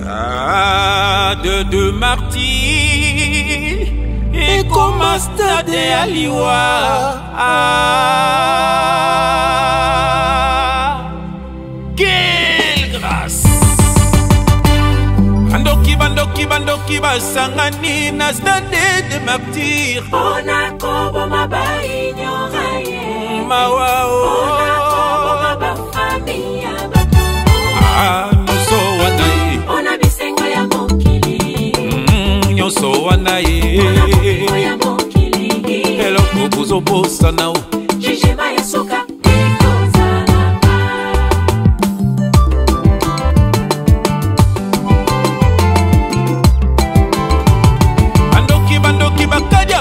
Stade de martyrs et comme un stade aliwa. Quelle grâce! Bandoki basangani na stade de martyrs. On a kobo maba ignoraye. Mawao. On a kobo maba famille. Nyoso wanaye. On a bisengo ya mokili. Nyoso wanaye. On a bisengo ya mokili. Hello kuzo bossa nao. Jijema ya soka.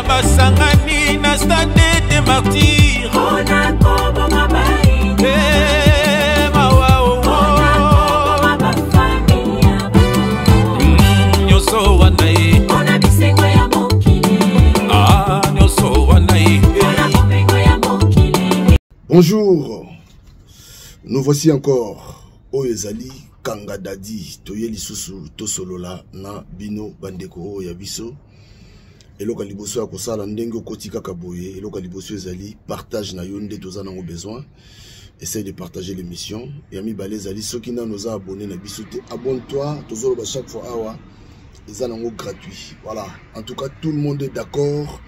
Basangani na stade de martyrs. On a kobo maba ignoraye. Mawao. On a kobo maba famille. Nyoso wanaye. On a bisengo ya mokili. Nyoso wanaye. On a bisengo ya mokili. Bonjour, nous voici encore Oyezali Kanga Dadi Toye Lisusu Tosolola na Bino Bandeko ya biso. Eloka liboso ya kosala ndenge okoti kaka boye, eloka liboso ezali partage na yo nde toza nango besoin. Essaye de partager l'émission. Yami Balé Zali soki na noza abonné na biso te, abonne-toi, tozolo ba chaque fois awa eza nango gratuit. Voilà, en tout cas tout le monde est d'accord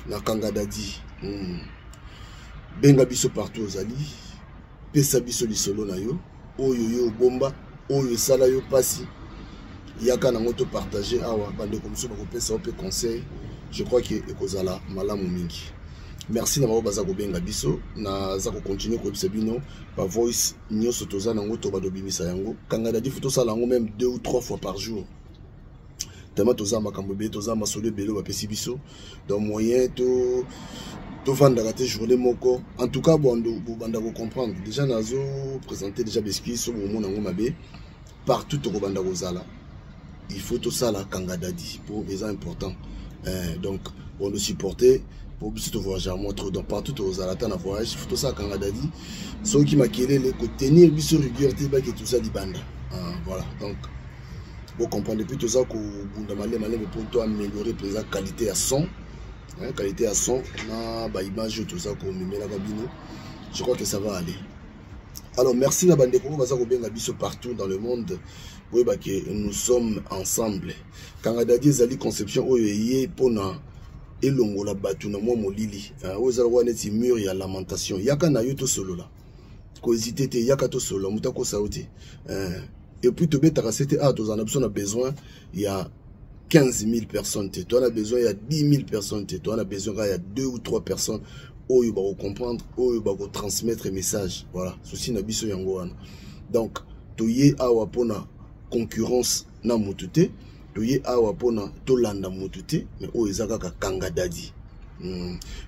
na Kanga Dadi. Benga biso partout ozali, pesa biso lisolo na yo, oyo yo bomba, oyo sala yo pasi. Yaka nango to partager awa bande comme ça ko pesa pe conseil. Je crois que ekozala malamu mingi. Merci na mabo baza ko benga biso na za ko continuer ko bisa bino pa voice nyoso toza nango to badobimisa yango. Kanga Dadi futo sala yango même 2 ou 3 fois par jour. Tellement toza makambo be toza masolo belo ba pesi biso dans moyen to vendre la journée moko. En tout cas bon banda ko comprendre. Déjà nazo présenter déjà biscuit sur mon nango mabe partout to banda ko zala. Il faut tout ça la Kanga Dadi pour les important. Donc on nous supporter pour tout voyage à moi trop dans partout aux alata na voyage il faut tout ça Kanga Dadi ceux qui m'a quitté les côtés tenir biso rigueur te ba que tout ça di banda. Voilà donc vous comprenez plus tout ça que bunda malé pour toi améliorer la qualité à son qualité à son na ba image tout ça ko memela kabino. Je crois que ça va aller. Alors merci la bande ko baza ko benga biso partout dans le monde. Oui, bah, que nous sommes ensemble. Kanga Dadi ezali conception oyo yé pona elongo la batu na mwa molili. Oza wana ti mur ya lamentation. Yaka na yo to solo la. Ko hésiter te yaka to solo muta ko sauté. Et puis to beta c'était to en a besoin il y a 15 000 personnes te. Tu as besoin il y a 10 000 personnes te. Tu as besoin il y a 2 ou 3 personnes oyo ba comprendre, oyo ba transmettre message. Voilà, ceci na biso yango wana. Donc to yé awa pona concurrence na mutute toye awa pona to landa mutute mais o ezaka ka Kanga Dadi.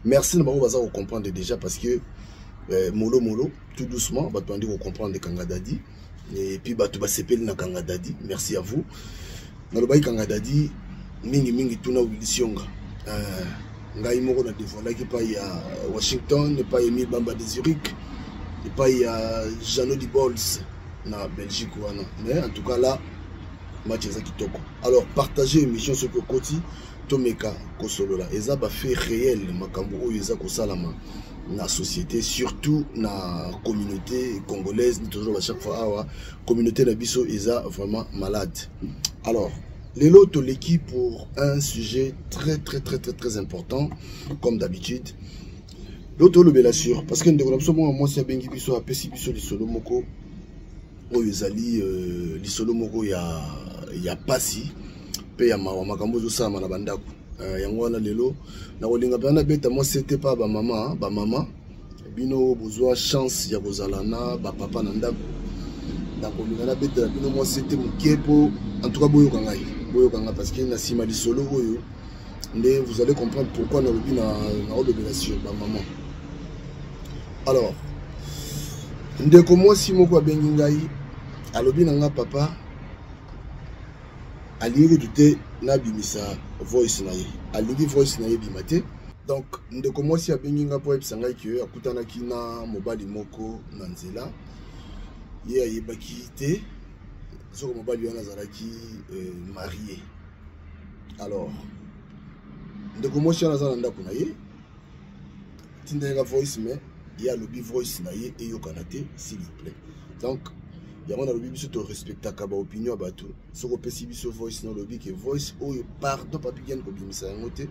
Merci na ba baza ko comprendre déjà parce que molo tout doucement ba tandi ko comprendre Kanga Dadi et puis ba to ba sepeli na Kanga Dadi. Merci à vous. Na lo ba Kanga Dadi mingi tuna ulisionga ngai moko na dévoiler qui pa ya Washington et pas Emile Bamba de Zurich et pas ya Jano Di Bols na Belgique wana. Mais en tout cas là match ezaki toko. Alors partagez émission sur Kokoti Tomeka Kosolola. Eza ba fait réel makambo oyo eza ko salama na société surtout na communauté congolaise ni toujours à chaque fois awa communauté na biso eza vraiment malade. Alors lelo to l'équipe pour un sujet très important comme d'habitude. L'autre le bela sûr parce que ndeko na biso moi c'est bengi biso apesi biso lisolo moko oyo ezali lisolo moko ya pasi pe ya mawa makambo zo sama na bandako yango wana lelo na kolinga bana beta moi c'était pas ba mama bino bozwa chance ya kozala na ba papa na ndako na kolinga na beta bino moi c'était mukepo en tout cas boyo kanga parce que na sima lisolo oyo nde vous allez comprendre pourquoi na lobi na obélisation ba maman. Alors ndeko moi si moko abengi ngai alobi na nga papa alingi douter na bimisa voice na ye alingi voice na ye bimate. Donc ndeko moi si abengi nga po episa ngai ki akutana ki na mobali moko na nzela ye ayebaki te ce que mobali wana azalaki marié. Alors ndeko moshi wana aza na ndako na ye tindeka voice mais il y a le voice na ye eyokana te s'il vous plaît. Donc yango na lobi biso to respectaka ba opinion bato soko pesi biso voice na lobi que voice oyo pardon papi gen ko bimisa yango te.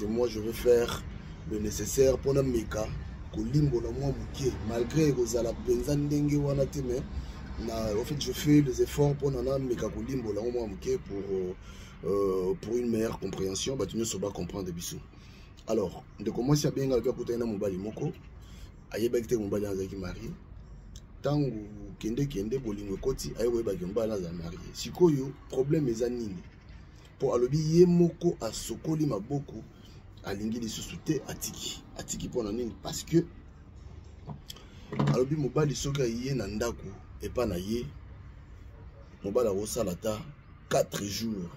Moi je veux faire le nécessaire pour na meka ko limbo na moi mukie malgré que za la penza ndenge wana te mais en fait je fais les efforts pour na meka ko limbo la moi mukie pour une meilleure compréhension bato nyoso ba comprendre biso. Alors de commencer à bien ga kutana mobali moko ayebaki te mobali azaki marié tango kende bolingo koti ayebaki mobali azaki marié sikoyo problème eza nini po alobi ye moko asokoli maboko alingi lisusu te atiki pona nini parce que alobi mobali soki aye na ndako epa na ye mobali akosala ata 4 jours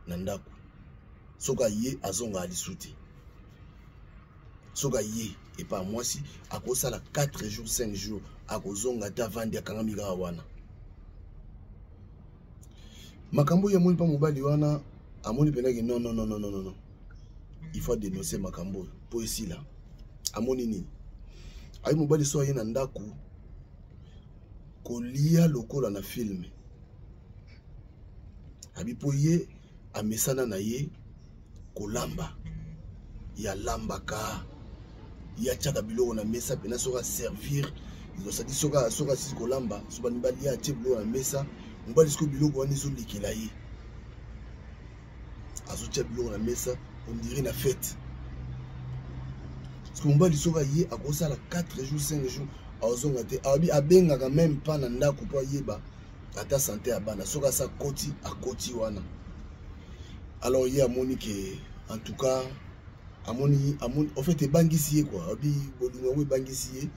na ndako soki aye azonga alisu te soki aye epa mwasi akosala 4 jours 5 jours akozonga ata vandi akangami kaka wana makambo ya moni pa mobali wana amoni penaki non il faut dénoncer makambo po esila amoni nini ayi mobali so aye na ndako kolia lokola na filme abi po ye amesana na ye kolamba ya lambaka ya tchaka biloko na mesa pena soka servir izosadi soka sisi kolamba so bani balia atie biloko na mesa mobali siko biloko wana ezolikela ye azotia biloko na mesa on dirait na fête parce que mobali soka ye akosala 4 jours 5 jours azonga te abengaka même pas na ndako po ayeba ata santé ya bana soka sa akoti wana. Alors ye amoni que en tout cas amoni en fait ebangisi ye quoi abi bolingo ebangisi ye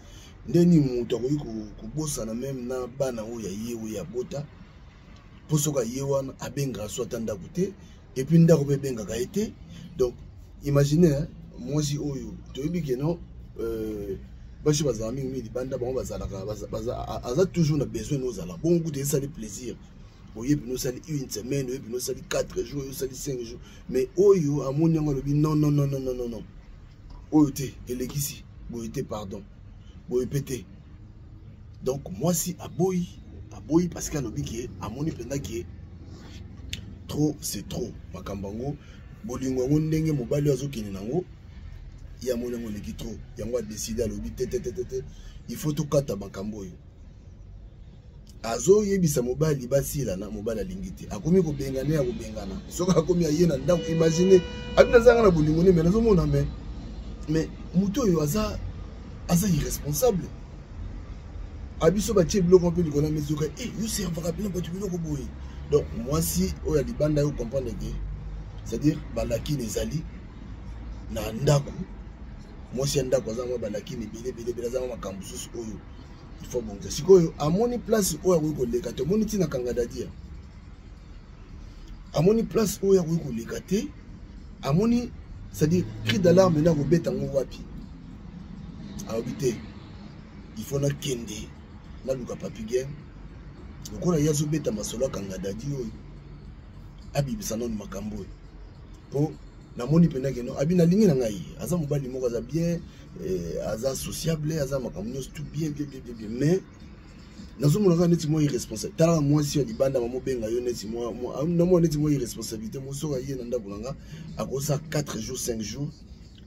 ndeni mutu akoki kobosana même na bana oyo ye oyo abota po soka ye wana abengaka so ata ndako te et puis ndako mpe ebengaka ye te. Donc imaginez mwasi oyo toyebi ke non basi bazala mingi libanda bango bazalaka aza toujours na besoin nozala bon goût esali plaisir oyebi nosali une semaine oyebi nosali 4 jours osali 5 jours mais oyo amoni yango alobi non oyo te elekisi boye te pardon boye pe te. Donc mwasi aboyi parce que alobi ke amoni penda ke trop c'est trop makambo yango bolingo yango ndenge mobali azokende nango ya mona ngo leki trop yango a décidé alobi te il faut tokata makambo oyo azo yebisa mobali basila na mobali alingi te akomi ko bengana ya kobengana soka akomi aye na ndako imagine abina zanga na bolingo ne mais nazo mona mais muto oyo aza irresponsable abiso ba tie biloko mpe likona mesuka yo servaka bien ba biloko boye. Donc moi si oya libanda yo comprendre que c'est-à-dire balaki nezali na ndako moi si ndako azama balaki ne bele azama makambo susu oyo il faut bon sikoyo amoni place oya ko leka te moni tina kangada dia amoni place oya ko leka te amoni c'est-à-dire cri d'alarme na ko beta ngo wapi abité il faut na kende na luka papi game lokola yazo beta masolo kangada dia oyo abibisa non makambo po na moni pena que non abina lingi na ngai aza mobali moko aza bien aza sociable aza makambo tout bien mais nazo mona neti mo irresponsable tala moi si libanda mamo benga yo neti moi na mo neti mo irresponsabilité mo soka ye na ndako nanga akosa 4 jours 5 jours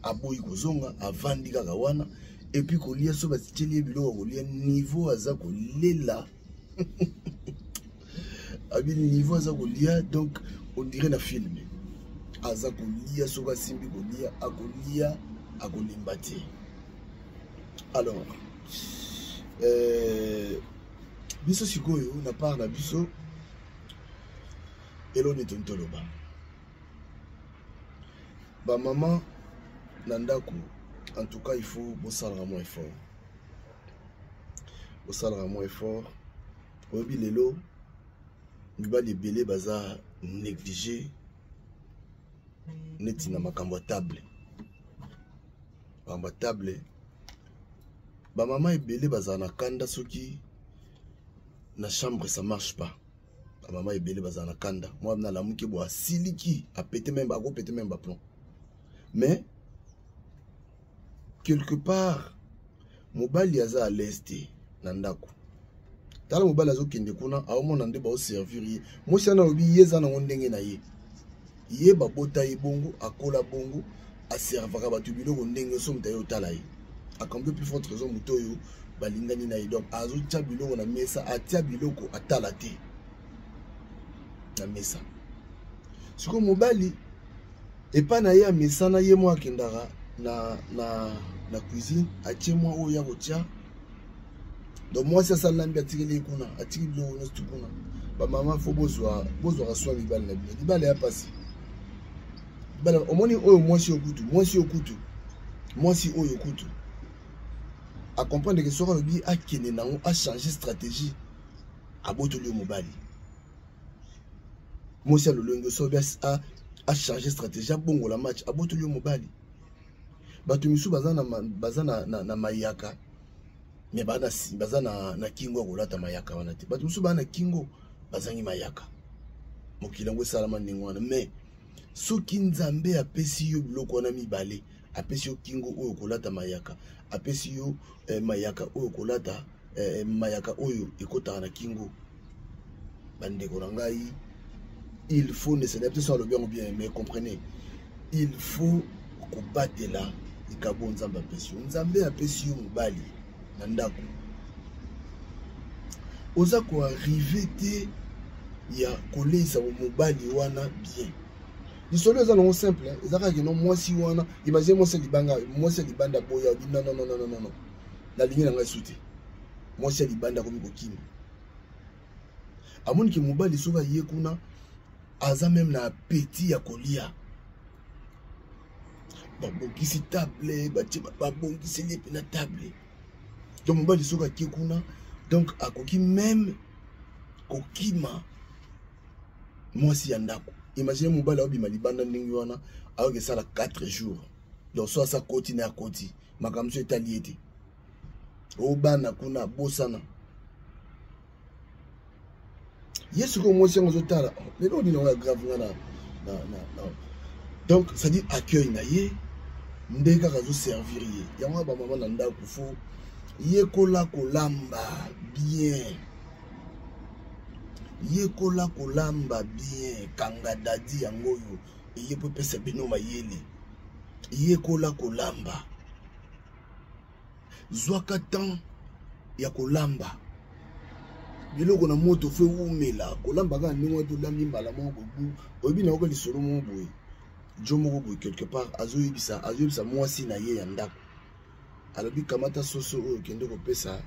aboyi kozonga avandi kaka wana et puis kolia so batili biloko kolia niveau aza kolela abi niveau aza kolia donc on dirait na film aza kolia soka simbi kolia akolimba te. Alors biso sikoyo na part na biso eloni tontoloba ba maman na ndako en tout cas il faut bosalaka moins effort oyebi lelo mibali ebele baza négligé neti na makambo ya table ba mama ebele bazala na kanda soki na chambre ça marche pas. Maman est belle bazana kanda. Moi na la muki bo siliki a pété même a pété même plomb. Mais quelque part mobali aza à l'est nandako. Tala mobali azo kende kuna a omona nde ba o servir. Moi si na obi yeza na ndenge na ye. Ye ba bota ye bongo akola bongo a servira ba tubilo ndenge so mtayo tala ye. A combien plus forte raison mutoyo balingani na ye donc azo tia biloko na mesa atia biloko atala te. Na mesa siko mobali epa na ye a mesa na ye mwa kendara na cuisine atie mwa oyo ya kotia donc moi ça ça lambi atikeli kuna atiki biloko na tukuna ba mama fo bozwa raswa mibali na bino libala ya pasi bala omoni oyo mwasi oyo kutu a comprendre que sera le bi a kene na a changer stratégie a botoli mobali. Moi, c'est le longue Sobias a changé stratégie, a bon la match, a botolio mobali. Batumisu bazana na mayaka. Mais bazana na kingo golata mayaka wanati. Batumisu bana kingo bazangi mayaka. Mokilango salama ningwana. Mais soki nzambe apesi yo biloko na mibale, apesi yo kingo oyo kolata mayaka, apesi yo mayaka oyo kolata mayaka oyo ekota na kingo. Bande korangai. Il faut ne se peut-être le bien ou bien, mais comprenez, il faut combattre là, les cabons nzamba pesio. Nzambe a pesio mobali, nandako. Oza ko arriver te ya coller sa mobali wana bien. Les solutions sont simples, hein. Ils ont dit non moi si wana, imagine moi c'est libanda boya, non. La ligne n'a pas sauté. Moi c'est libanda comme kokini. Amoni ki mobali soba yekuna aza même na appétit ya kolia babongisi table babongisi lepe na table donc mobali soka kekuna donc akoki même kokima mwasi ya ndako. Imagine mobali obima libanda ndingi wana aoke sala 4 jours donc so sa koti na koti makamso etaliete obana kuna bosana. Yesu ko mwasi ngo zotala mais on dit non grave na donc ça dit accueil na ye ndeka ka zo servir ye yango ba mama na ndako fo ye kola kolamba bien kanga dadi yango yo ye pe pesa bino mayele ye kola kolamba zwaka temps ya kolamba biloko na moto fe umela kolamba ka ningo to lambi mbala moko bu obi na ko lisolo mo boy jomo ko quelque part azoyibisa mwasi na ye ya ndako alobi kamata soso oyo kende ko pesa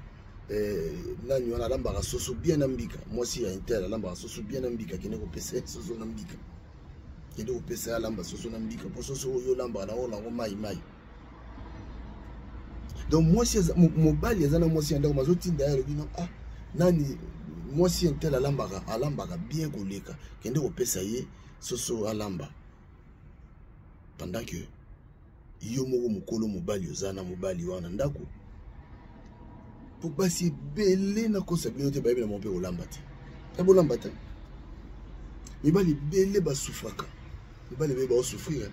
nani wana lamba ka soso bien na mbika mwasi ya inter lamba ka soso bien na mbika kende ko pesa soso na mbika kende ko pesa lamba soso na mbika po soso oyo lamba na ona ko mai donc mwasi mobali azana mwasi ya ndako mazotinda ya lobi no nani mwasi intel alambaka bien koleka kende kopesa ye soso alamba pendant que yo moko mokolo mobali ozana mobali wana ndako po basi belé na kosa bino te bayebi na mo mpe kolamba te bolamba te mibali belé basufraka mibali bebe baosouffrir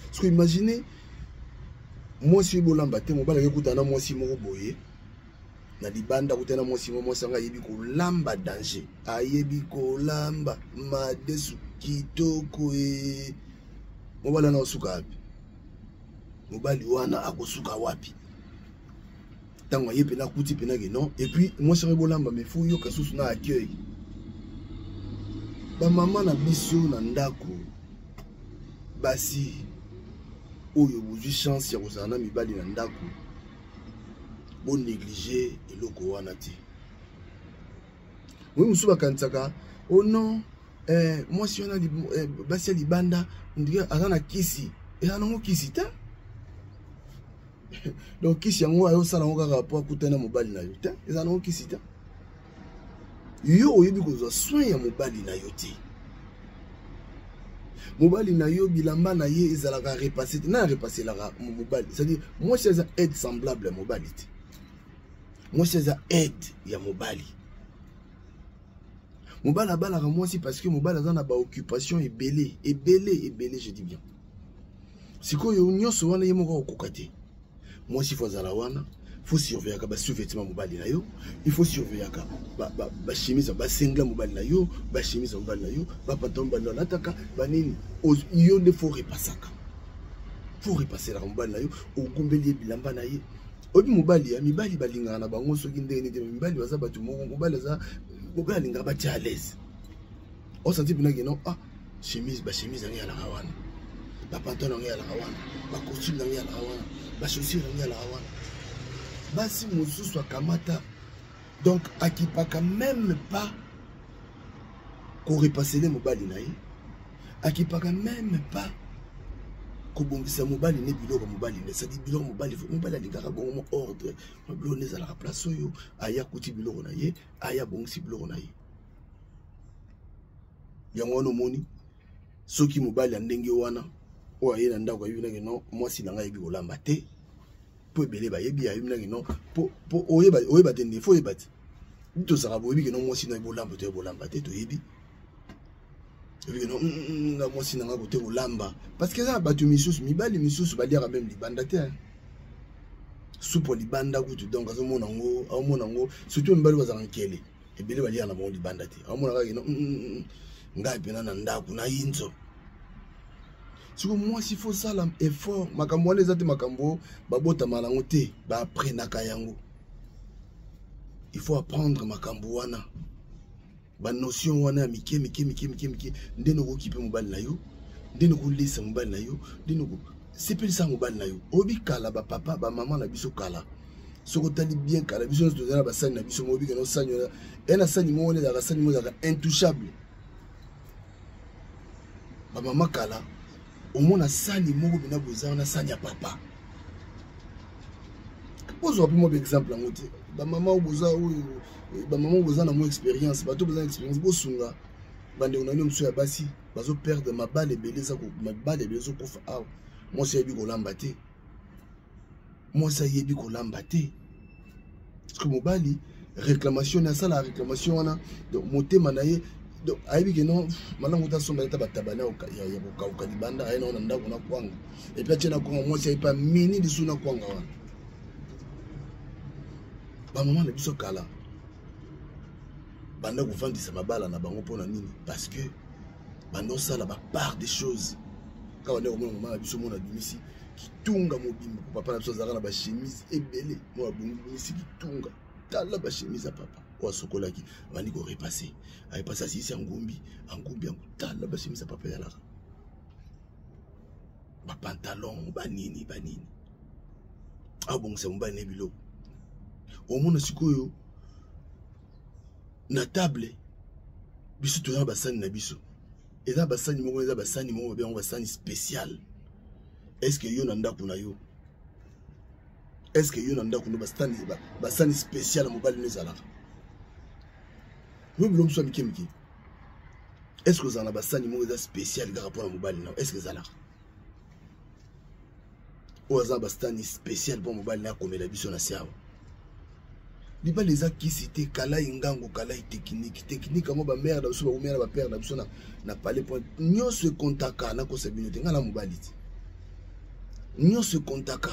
parce que imaginez mwasi bolamba te mobali akekutana mwasi moko boye na libanda kutana mwasi anga yebi kolamba danger ayebi kolamba madesu kitoko mobali na osuka wapi mobali wana akosuka wapi tango yepe na kuti pena ke non et puis mwasi anga bolamba mais faut yo kasusu na accueil ba mama na biso na ndako basi oyo bozwi chance ya kozala na mibali na ndako bon négliger eloko wana te. Oui musu bakansaka oh non moi si on a basi libanda ndiga azana kisi ezana kisi ta donc kisi yango ayo sala ngo rapport kutana mobali na yo ta ezana kisi ta yo oyebi kozwa soin ya mobali na yo te mobali na yo bilamba na ye ezalaka repasser na repasser la mobali c'est-à-dire moi c'est aide semblable à mobali te moi c'est aide ya mobali Mobala bala moi aussi parce que mobala dans ba occupation est belé, je dis bien. Siko yo nyonso wana yemo ko kokate. Moi si faut zala wana, faut surveiller ka ba sous-vêtement mobali na yo, il faut surveiller ka ba chemise ba singla mobali na yo, ba chemise mobali na yo, ba pantalon ba na taka, ba nini yo ne faut repasser ka. Faut repasser la mobali na yo, o gombeli bilamba na ye. Obi mobali ya mibali balinga na bango soki ndenge nete mibali baza batu mobali za mobali nga ba à l'aise. On senti bina que non chemise ba chemise ngi ala kawana. Ba pantalon ngi ala kawana. Ba costume ngi ala kawana. Ba chaussure ngi ala kawana. Basi mususu akamata. Donc akipaka même pas ko repasser les mobali na ye. Akipaka même pas kobongisa mobali ne biloko mobali ne sadi biloko mobali alingaka bongo ordre mobilo ne zala place oyo aya kuti biloko na ye aya bongisi biloko na ye yango no moni soki mobali andenge wana o aye na ndako ayi na no mwasi na ngai bi kolamba te po ebele ba yebi ayi na no po oyeba te ne fo yeba te to saka bo yebi ke no mwasi na bolamba te to yebi non, moi si nanga côté au lamba parce que ça batu misusu mibali misusu ba dire même libanda te soupo libanda kutu donc azo monango surtout mibali bazanga nkele ebele ba dire na bon libanda te amona ka no ngai pena na ndaku na yinzo siko moi si faut ça l'effort makambo les ate makambo babota malango te ba prenaka yango il faut apprendre makambo wana ba notion wana mike ndeno ko kipe mobali na yo ndeno ko lesa mobali na yo ndeno ko sepeli sa mobali na yo obi kala ba papa ba maman na biso kala soko tali bien kala biso to zala ba sani na biso mobi ke no sani ena sani mo ne da sani mo da intouchable ba maman kala au mona sani moko bina bozana sani ya papa pozo api mo exemple ngote ba maman boza oyo ba maman boza na mo expérience ba to boza expérience bo sunga bande on a nyom so ya basi bazo perdre ma balle beleza ko ma balle beleza ko fa aw mo se yebi ko lamba te mo sa yebi ko lamba te parce que mobali réclamation na ça la réclamation wana donc motema na ye donc ayebi ke non malango ta somba ta batabana ya ko ka libanda ay na ndako na kwanga et puis tena ko mo se pas mini de suna kwanga wana ba maman na biso kala banda kufandisa mabala na bango pona nini parce que bando sala ba part des choses quand on est au moment na biso mona bimisi kitunga mobimbo papa na biso zaka na ba chemise ebele mo bimisi kitunga tala ba chemise à papa o sokola ki bandi ko repasser ay passa si ngumbi tala ba chemise à papa ya la ba pantalon banini bon c'est mbane bilo au monde sikoyo na table biso to ba sani na biso eza ba sani mo bien ba sani spécial est-ce que yo na ndako na yo est-ce que yo na ndako no ba sani spécial mo bali nezala no bilom so miki est-ce que za ba sani mo eza spécial par rapport à mo bali na est-ce que zala o za ba sani spécial pour mo bali na komela biso na siawa ni pas les acquis cité kala ingango kala technique mo ba mère da so ba mère ba père da so na parler point nyo se contaka na ko sabinote ngala mobali nyo se contaka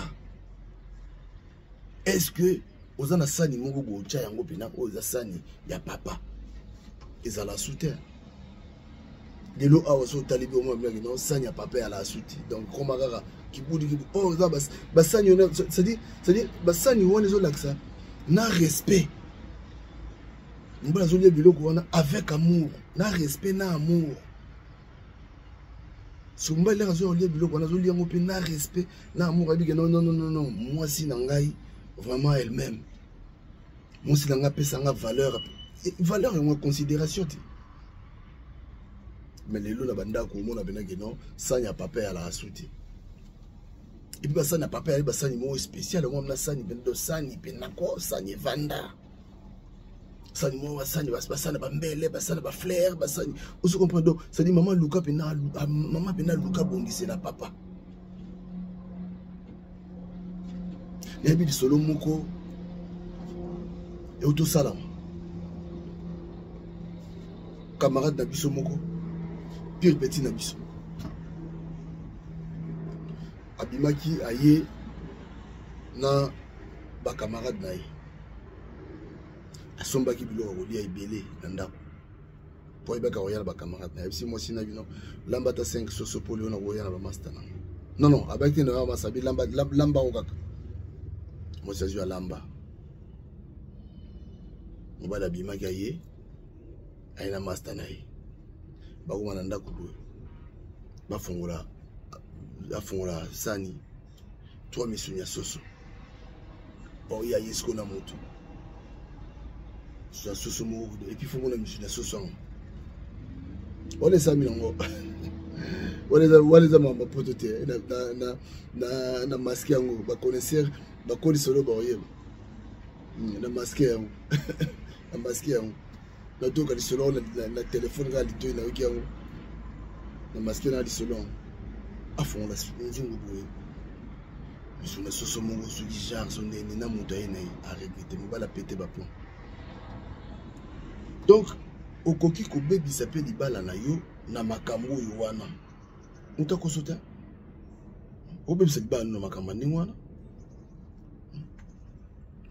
est-ce que ozana sani moko go cha yango pena oza sani ya papa ezala souter de l'eau a so talibi au moins non sani ya papa ya la souti donc koma kaka kibudi oh za basani c'est-à-dire basani wona zo laksa na respect mbala zo lia biloko wana avec amour na respect na amour so mbala zo lia biloko wana zo lia ngope na respect na amour abi que non moi si na ngai vraiment elle-même moi si na nga pesa nga valeur en considération mais les lots na banda ko mona bena que non sanya papa ya la souti et puis ça n'a pas payé ça ni mot spécial moi na sani bendo sani penako sani vanda sani mo sani basana ba mbele basana ba flair basani on se comprend donc ça dit maman Luka pena Luka bongisi na papa et puis solo moko et auto salam camarade na biso moko pire petit na biso abimaki aye na ba camarade na ye asombaki biloko kolia ebele na ndako po ebaka koyala ba camarade na ye si mwasi na bino lamba ta 5 soso polio na koyala ba master na non abaki na ba sabi lamba o kaka mwasi azwa lamba mobala abimaki aye aye na master na ye bakoma na ndako boye bafungola sani 3 misuni ya soso oya yesko na moto so soso mo et puis fongola misuni ya soso ole sami nango ole za mamba potote na masque yango ba connaisseur ba koli solo ba oyeba na masque yango na masque yango na toka solo na téléphone ga lito na wiki yango na masque na solo afongola nzingo boye misuni ya soso mongo soki genre so nene na moto aye na ye arrêté mobala pété ba plomb donc okoki kobebisa mpe libala na yo na makambo oyo wana moto akosota obebisa libala na makambo ndenge wana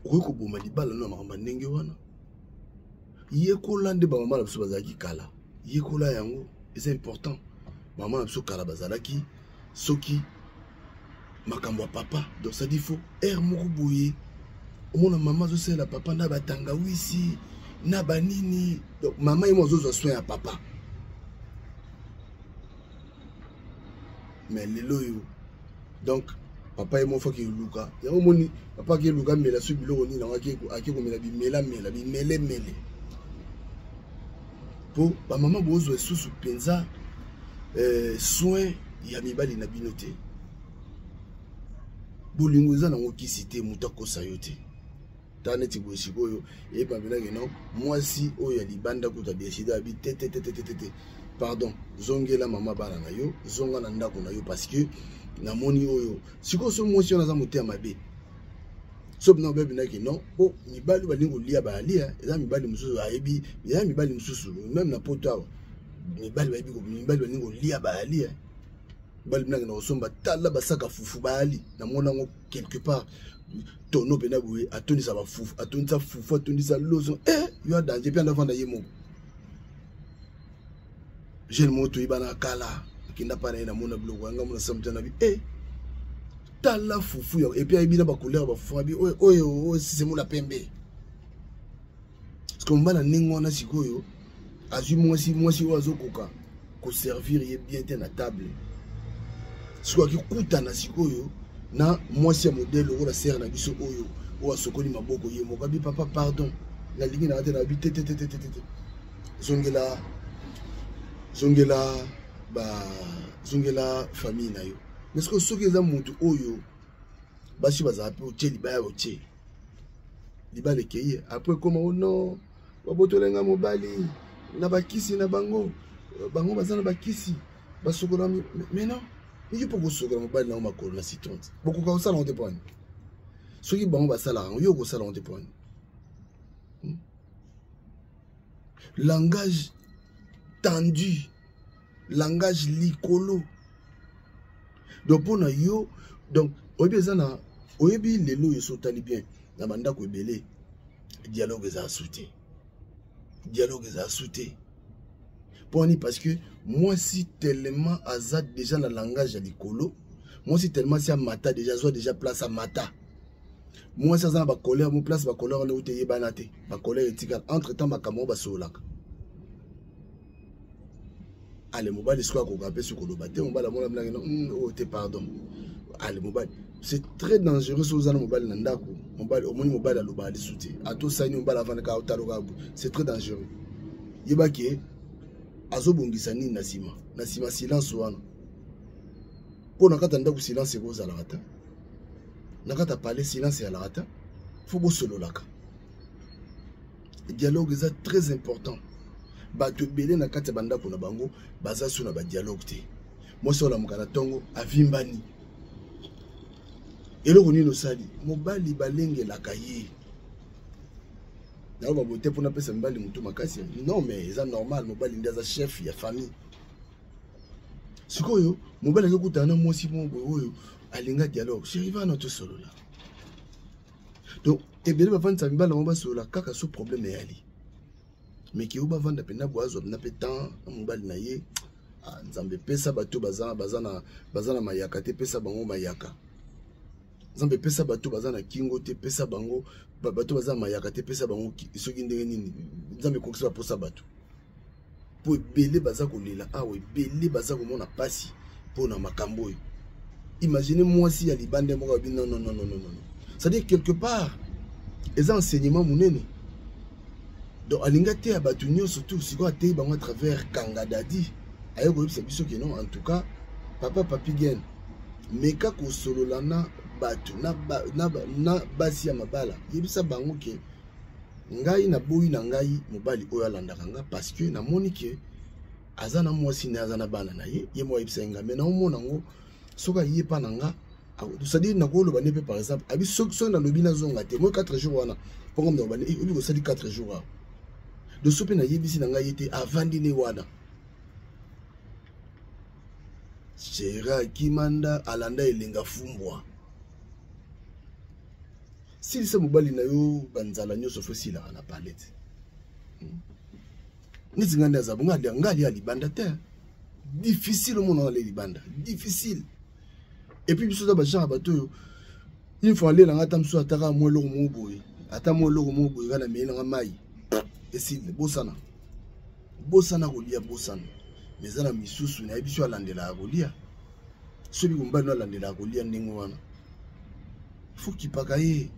okoki koboma libala na makambo ndenge wana yekola nde bamama na biso bazalaki kala yekola yango eza important bamama na biso kala bazalaki soki makambo ya papa donc ça dit faut air moko boye omona mama azosalela papa na batangawisi na banini donc mama ye mozozo soin ya papa mais lelo yo donc papa ye mo foki luka yango moni papa ki luka mela su biloko ni na aki ko mela bimele po ba mama bozo susu penza soin ya mibali na binote bolingo za nango kisite mutako sayote tane tibo sikoyo e pa bina que non mwasi oyo ya libanda ko ta décider abi tete pardon zongela mama bana na yo zonga na ndako na yo parce que na moni oyo siko so mwasi na za motema mabe so bina bebe na que non o mibali balingo lia ba lia eza mibali mususu ayebi ya mibali mususu même na poto mibali bayebi ko mibali balingo lia ba lia bali bina na osomba tala basaka fufu bali na mona ngo quelque part tono pena boye atondisa ba fufu atondisa fufu atondisa lozo yo danger pe ndavanda yemo jeune moto ibana kala kinda para na mona bloko anga mona samtana bi tala fufu yo et puis ibina ba couleur ba fufu bi oyo si mona pembe parce que mbana ningo na sikoyo azui mwasi wazokoka ko servir ye bien te na table soit ki kuta na sikoyo na mwasi ya modèle oyo la serre na biso oyo o asokoli maboko ye mokabi papa pardon la ligne na na bi tete zongela famille na yo mais que soki eza mutu oyo basi bazape otie libaya otie libale keye après comment oh non babotolenga mobali na bakisi na bango baza na bakisi basokola mais non il faut que vous soyez mobile na makolo na citron beaucoup ka sala on dépend soki bango basala yo ko sala on dépend langage tendu langage likolo donc pour na yo donc oyebi ezana oyebi lelo yo sotali bien na banda ko ebele dialogue za sauté poni parce que moi si tellement azad déjà le langage à l'icolo moi si tellement si mata déjà soit déjà place à mata moi ça za ba colère mon place ba colère na uteye banate ba colère etika entre temps ba kamo ba solaka allez mobile soit ko kapé sur ko lobate mobile mona blanc non oh te pardon allez mobile c'est très dangereux sur za mobile na ndako mobile au mobile à lobali souté à tout ça ni mobile avant ka otaloka c'est très dangereux yebaki azobongisa nini na sima silence wana po nakata ndako silence ekozala kata nakata parler silence ya lakata faut bosololaka dialogue est très important bato belé na kati bandako na bango baza suna ba dialogue te moi so la mukana tongo avimbani eloko nino sali mobali balenge la kaye na ba bote pour na pesa mbali mutu makasi non mais c'est normal mobali ndaza chef ya famille sikoyo mobali akutana mwasi mongo oyo alinga dialogue chéri va notre solo là donc et bien ba vendre mbala mo ba solo là kaka so problème yali mais ki uba vanda pena boazo na petan mobali na ye nzambe pesa bato bazana mayaka te pesa bango mayaka nzambe pesa bato bazana kingo te pesa bango bato bazana mayaka te pesa bango soki ndenge nini nzambe kokisa posa bato po belé baza kolela awe belé baza komona pasi pona makambo. Imaginez moi si ya libande moko bi non. Ça dit quelque part les enseignements munene. Donc alinga te abatu nyonso surtout si ko ate bango à travers Kangadadi. Ayo ko biso que non en tout cas papa papi gen meka ko solo lana batu na basi ya mabala. Yebisa bango ke ngai na boyi na ngai mobali oyo alandaka nga parce que na moni ke azana mwasi na azana bana na ye mo yebisa nga mais na omona ngo soka ye pa na nga c'est-à-dire na ko lo bane par exemple abi so na lobi na zonga te mo 4 jours wana pour comme na bane obi ko sali 4 jours de sope na yebisi na ngai te avant dîner wana Chera kimanda alanda elenga fumbwa. Si c'est mobali na yo banzala nyoso fosila na palette. Ni zinganda za bunga ngali alibanda te. Difficile mon na libanda, difficile. Et puis biso za ba genre bato il faut aller na ngata mso ataka mo lo mo boy. Ata mo lo mo boy kana me na mai. Et si bosana. Bosana kolia bosana. Mais ana misusu na biso alandela kolia. Celui qui m'a landela kolia ndingo wana. Faut qu'il pakaye.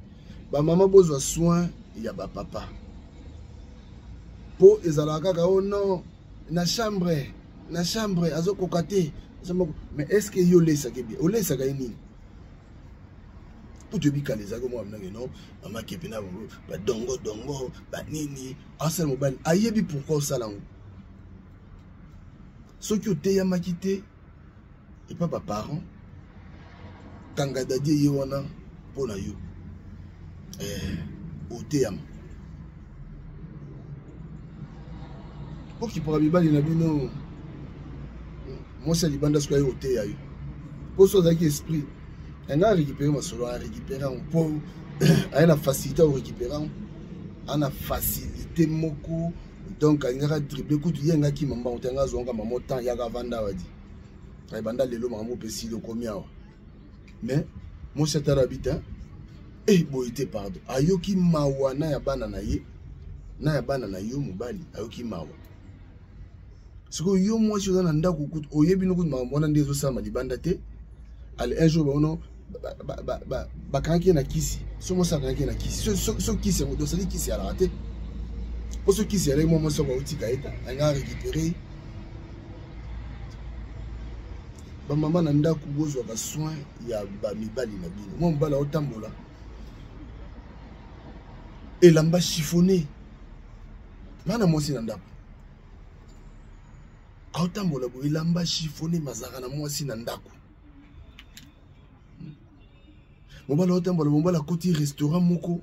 Ba maman besoin soin ya ba papa. Po ezalaka ka oh non na chambre azo kokate. Mais est-ce que yo lesa ke bien? O lesa ka nini? Pour te bika les ago moi non maman kepina ba dongo ba nini asal mobile ayebi pourquoi ça là. Ceux qui ont été yamakité et pas parents Kangadadi yewana pour na yo au théâtre pour qui pourra bibali na bino moi c'est libanda ce au théâtre pour ça qui esprit on a récupéré ma solo a récupéré pour a la facilité à récupérer on a facilité moko donc on a dribblé coup de yenga qui mamba otenga zonga mamo temps ya vanda wadi ay banda lelo mamo pesi le komia mais moi c'est arabita et boité pardon ayoki mawana ya bana na ye na ya bana na yo mobali ayoki mawa siko yo moi je dans ndako kutu oyebi no kutu mwana ndezo sama libanda te ale un jour ono ba kanki na kisi so mo sa kanki na kisi so kisi mo do sali kisi ala te pour ceux qui seraient moi sur outil kaita on a récupéré ba maman na ndako bozwa ba soin ya ba mibali na bino mo mbala otambola et lamba chiffonné mana mwasi na ndako otambola bo lamba chiffonné mazaka na mwasi na ndako mo mbala otambola mo mbala côté restaurant moko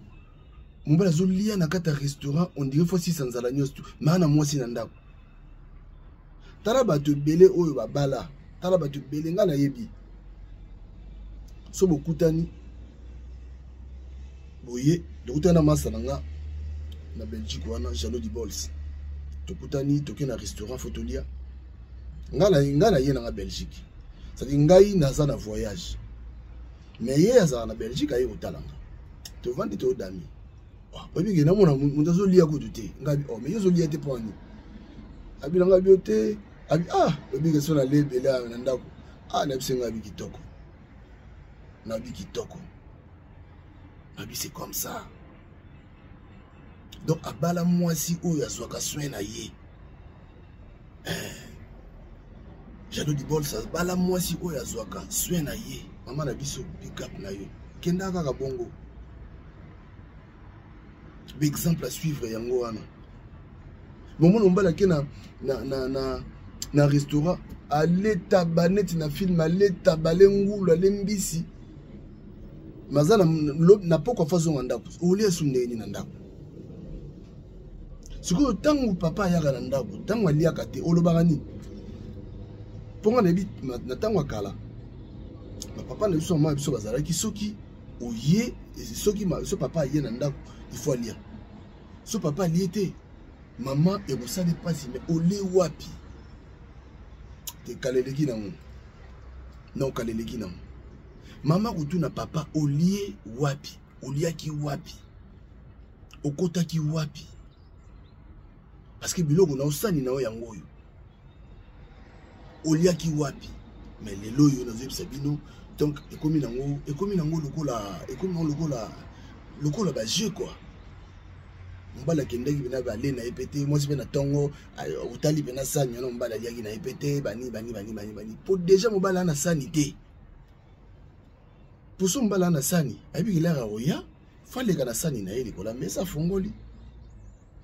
Mbala zolia na kata restaurant on dirait fois 600 ala nyosto mana mwasi na ndako tala bato belé oyo babala tala bato belé nga na yebi so bokutani boye dokutana masana nga na Belgique wana Jano di Bols tokutani toke na restaurant fotolia nga na ye na Belgique ça dit ngai naza na voyage mais ye aza na Belgique aye kotalanga to vandi to dami. Obi ke na mona mundazo lia ko duté ngabi o mais yezo lia te poni abi na ngabi ote abi obi ke so na lebele na ndako na bisenga abi kitoko abi c'est comme ça donc abala mwasi oyo azwaka soin na ye Jano di Bols bala mwasi oyo azwaka soin na ye mama na biso pick up na yo kenda kaka bongo. Exemple à suivre yango wana moment mbala ke na restaurant ale tabaneti na film ale tabale ngulu ale mbisi mazana na poko fazo ngandako oli asundeni na ndako Ce que tant papa yaka nandako, tant aliaka te olobagani. Ponga nebi na tango kala. Ma papa ne biso ma biso bazala ki soki oye soki ma so papa yé nandako, il faut lire. So papa lié maman et vous savez pas si mais olé wapi. Te kaleleki nango. Non kaleleki nango. Maman kutuna papa olié wapi, oliaki wapi. Okotaki wapi. Parce que biloko na osani na yango yo. Oliaki wapi. Mais les loyo na zebisa bino donc ekomi nango lokola ba jeu quoi. Mbala kendeki bina ba lena epete moi c'est na tongo utali bina sani na mbala liaki na epete bani pour déjà mbala na sanité. Pour son mbala na sani ayebi kilaka oya fallait kana sani na yeli kola mais ça fongoli.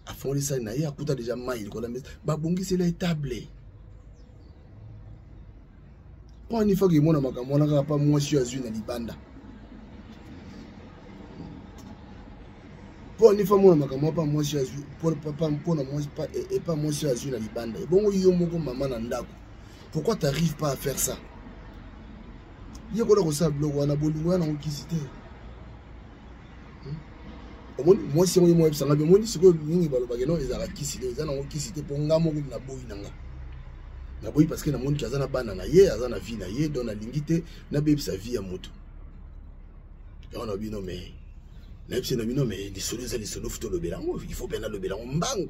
A fongoli sani na ye akuta déjà mai kola mais ba bongisi la table. Pour une fois que mon makamona ka pas moi sur azui na libanda. Pour une fois mon makamona pas moi sur azui pour papa pour na moi pas et pas moi sur azui na libanda. Bon yo moko maman na ndako. Pourquoi tu n'arrives pas à faire ça? Il y a quoi dans ça blog wana bolingo na okisité. Moi si moi ça ngabe moi c'est que ningi balo bageno ezala kisité ezala okisité pour ngamo na boyi nanga. Na boyi parce que na monde qui azana bana na ye azana vie na ye don na lingité na bebe sa vie à moto. Et on a dit non mais na bise na bino mais les solos futo le belango il faut bien le belango mbango.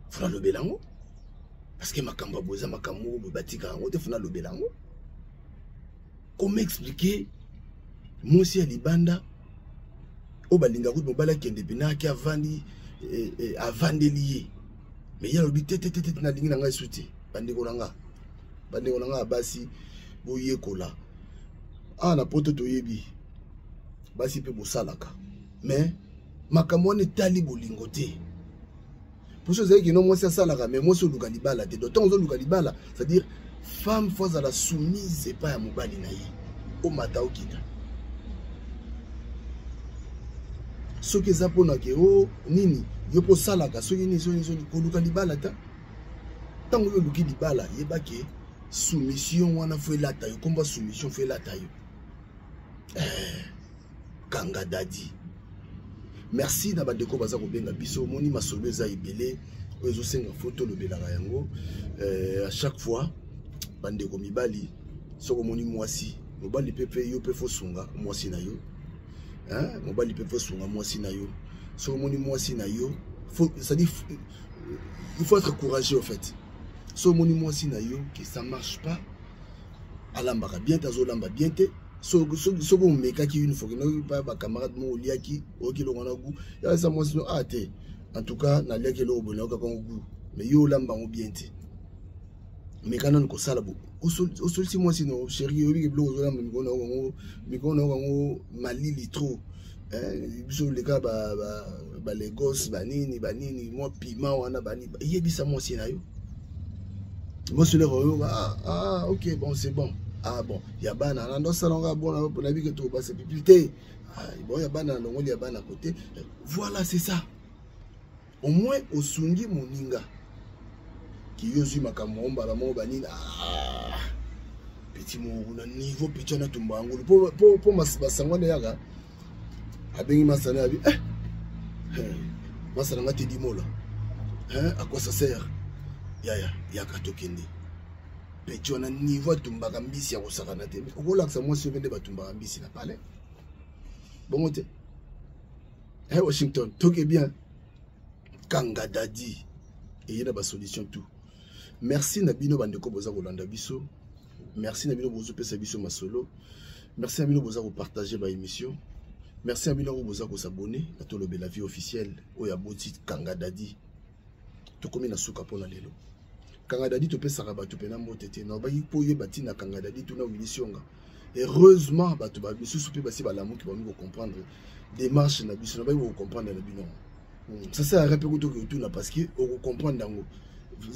Faut le belango parce que makamba boza makambo batika on te fona le belango. Comment expliquer moi aussi à libanda au balinga route mobala kende bina ki avandi avandelier. Mais il y a l'obité na lingi nanga souti bandeko nanga basi boye kola ah na poto to yebi basi pe bosalaka mais makambo ne tali bolingo te pour ceux qui non moi ça salaka mais moi so luka libala te d'autant zo luka libala c'est-à-dire femme fois à la soumise et pas à mobali na ye o mata okita ce que ça pona ke o nini yo po salaka so yini so ko luka libala ta tango yo luki libala yeba ke soumission wana fo elata yo komba soumission fo elata yo kanga dadi merci na bandeko baza ko benga biso moni masolo eza ebele ozo senga photo le belaka yango à chaque fois bandeko mibali soko moni mwasi mobali pepe yo pe fo sunga mwasi na yo hein mobali pepe fo sunga mwasi na yo soko moni mwasi na yo ça dit il faut être courageux en fait soko moni mwasi na yo que ça marche pas alambaka bien tazo lamba bien te soko meka ki une fois que no pas ba camarade mo liaki okilo ngana gu ya ça mwasi no ate en tout cas na liaki lo bono ka kongu mais yo lamba mo bien te mais quand on sala bo au sol si moi sinon chérie yo bi blo zo mi kono ngo malili trop biso les gars ba les gosses banini moi piment wana bani yebisa moi si na yo moi sur le OK bon c'est bon ah bon ya bana na ndo salonga bon na bi que to ba c'est pipité bon ya bana longo ya bana côté voilà c'est ça au moins au sungi moninga qui yosu makambo mbala mo banina petit mo na niveau petit na tumbango po masangwane yaka abengi masana abi masana ngati dimola à quoi ça sert ya katokende petit na niveau tumbaka mbisi ya kosakana te okola ça moi vende batumbaka mbisi na palais bon te Washington toke bien kanga dadi et il y a ba solution tout. Merci Nabino bandeko boza kolanda biso. Merci Nabino bozo pesa biso masolo. Merci Nabino boza ko partager ba émission. Merci Nabino boza ko s'abonner na to lobe la vie officielle oya boti kanga dadi. To komi na suka pona lelo. Kanga dadi to pesa ba to pena motete na ba yipo ye bati na kanga dadi to na wilisonga. Heureusement ba to ba biso soupe ba si ba lamu ki ba mi comprendre démarche na biso na ba ko comprendre na bino. Ça c'est un répéter tout là parce que on comprend dango.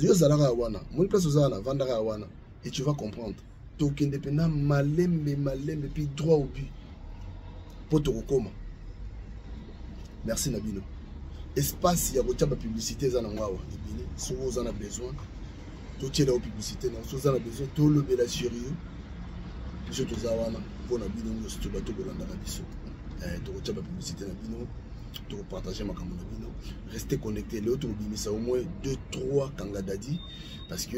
Yo zalaka wana, mon place ozana vandaka wana et tu vas comprendre. Donc indépendant malembe puis droit au but. Pour te recommander. Merci Nabino. espace ya kotia ba publicité za na ngwawa ebele so za na besoin to tiela o publicité na so za na besoin to le bela sérieux biso to za wana pona bino no sto ba to bolanda na biso to kotia ba publicité na bino to partager makambo na bino restez connectés le autre bimisa au moins 2-3 kangadadi parce que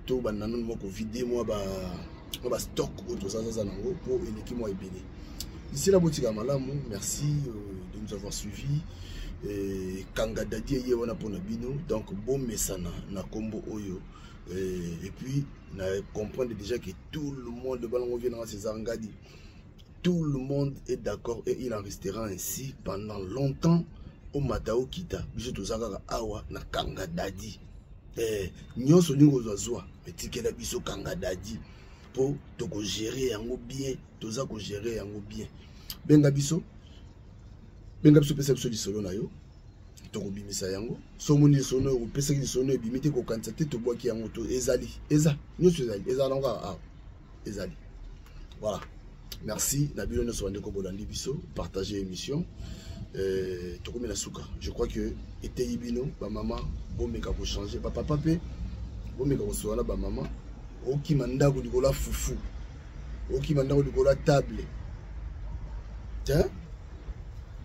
to ba nanon moko vidéo moi ba stock autre ça nango pour une équipe moi ebele. Ici la boutique à Malamu, merci de nous avoir suivis. Kangadadi ye wana pona bino donc bon mesana na combo oyo et puis na comprendre déjà que tout le monde de Balango vient dans ces angadi. Tout le monde est d'accord et il en restera ainsi pendant longtemps au Matao Kita. Biso tozaka awa na Kangadadi. Nyonso ningo zazwa metikela biso Kangadadi pour toko gérer yango bien, toza ko gérer yango bien. Benga biso pesa biso lisolo na yo. Toko bimisa yango. So moni sono o pesa lisolo e bimite ko kantate to boaki yango to ezali. Eza, nyonso ezali. Eza longa ezali. Voilà. Merci. Nabilo no wande ko bolandi biso, partager l'émission. Toko la souka. Je crois que était ibino ba maman bomeka ko changer ba papa pe bomeka ko sola ba maman. Oki manda ko dikola fufu. Oki manda ko dikola table. Tiens.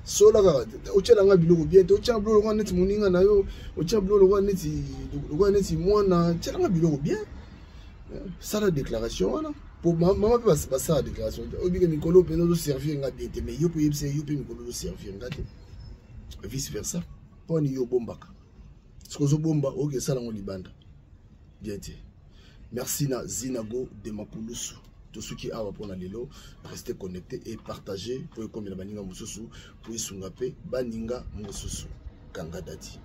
Sola ga ochela nga biloko bien te ochela biloko nga neti moninga na yo ochela biloko nga neti mwana ochela nga biloko bien. Ça la déclaration wana. Pour maman peut pas ça la déclaration. Obi ke mikolo pe no servir nga bien te mais yo pe yebse yo pe mikolo servir nga te. Vice versa. Poni yo bombaka. Skozo bomba oke sala ngo libanda. Bien te. Merci na Zinago de Mapulusu. Tous ceux qui ont appris lelo, restez connectés et partagez pour comme la baninga mususu pour isungape baninga mususu Kangadadi.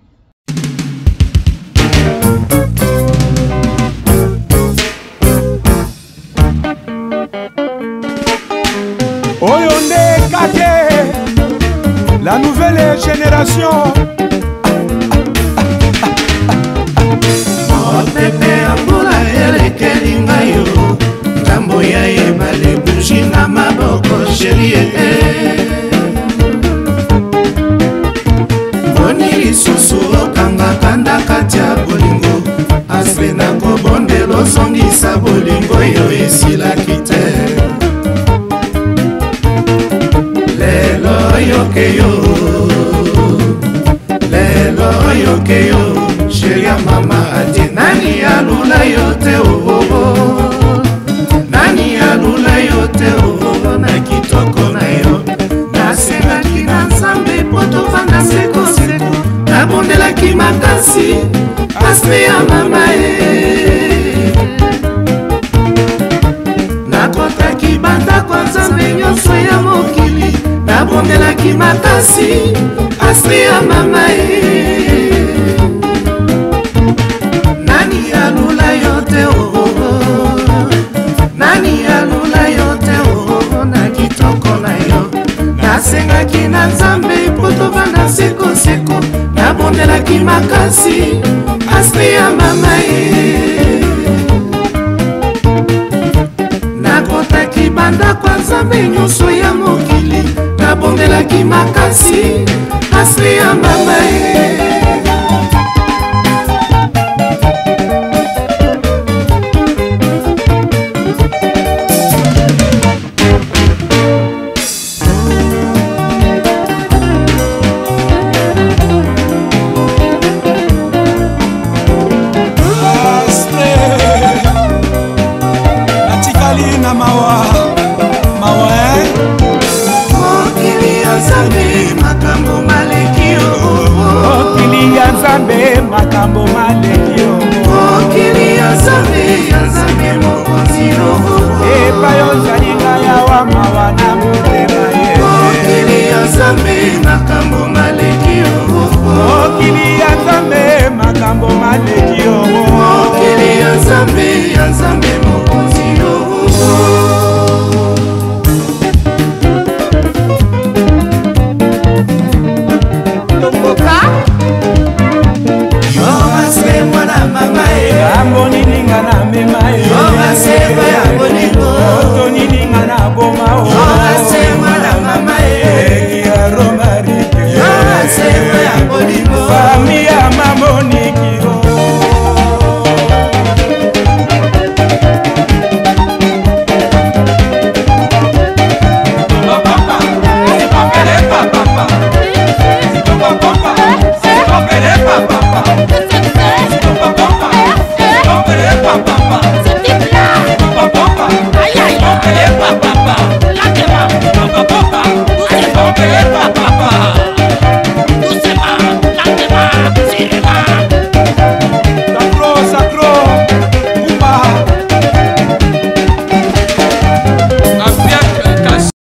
Oyonde Kake, la nouvelle génération. Pepe ambula elekeli ngayo ngambo ya ebale buji na maboko sherie boni lisusu okanga kanda kati ya bolingo aspe na kobondelo osongisa bolingo yo esilaki te lelo yokeyo sheria mama ati nani alula yote nani alula yote na kitoko na yo nasengaki na nzambe po tovanda sekoseko nabondelaki makasi aspe ya mama nakotaki bandako nzambe nyonso ya mokili nabondelaki makasi aspe ya mama nani alula yote nani alula yote na kitoko na yo nasengaki na nzambe po tovanda sekoseko nabondelaki makasi aspe ya mama nakotaki bandako nzambe nyonso ya mokili nabondelaki makasi aspe ya mama makambo malekio okili ya nzambe mokonzi epa yozalinga yawa mawa na motema ye okili ya nzambe makambo malekio okili ya nzambe makambo malekio okili ya nzambe mokonzi ambonininga na mema bolingo tonininga na boma yo asemwa na mama e papa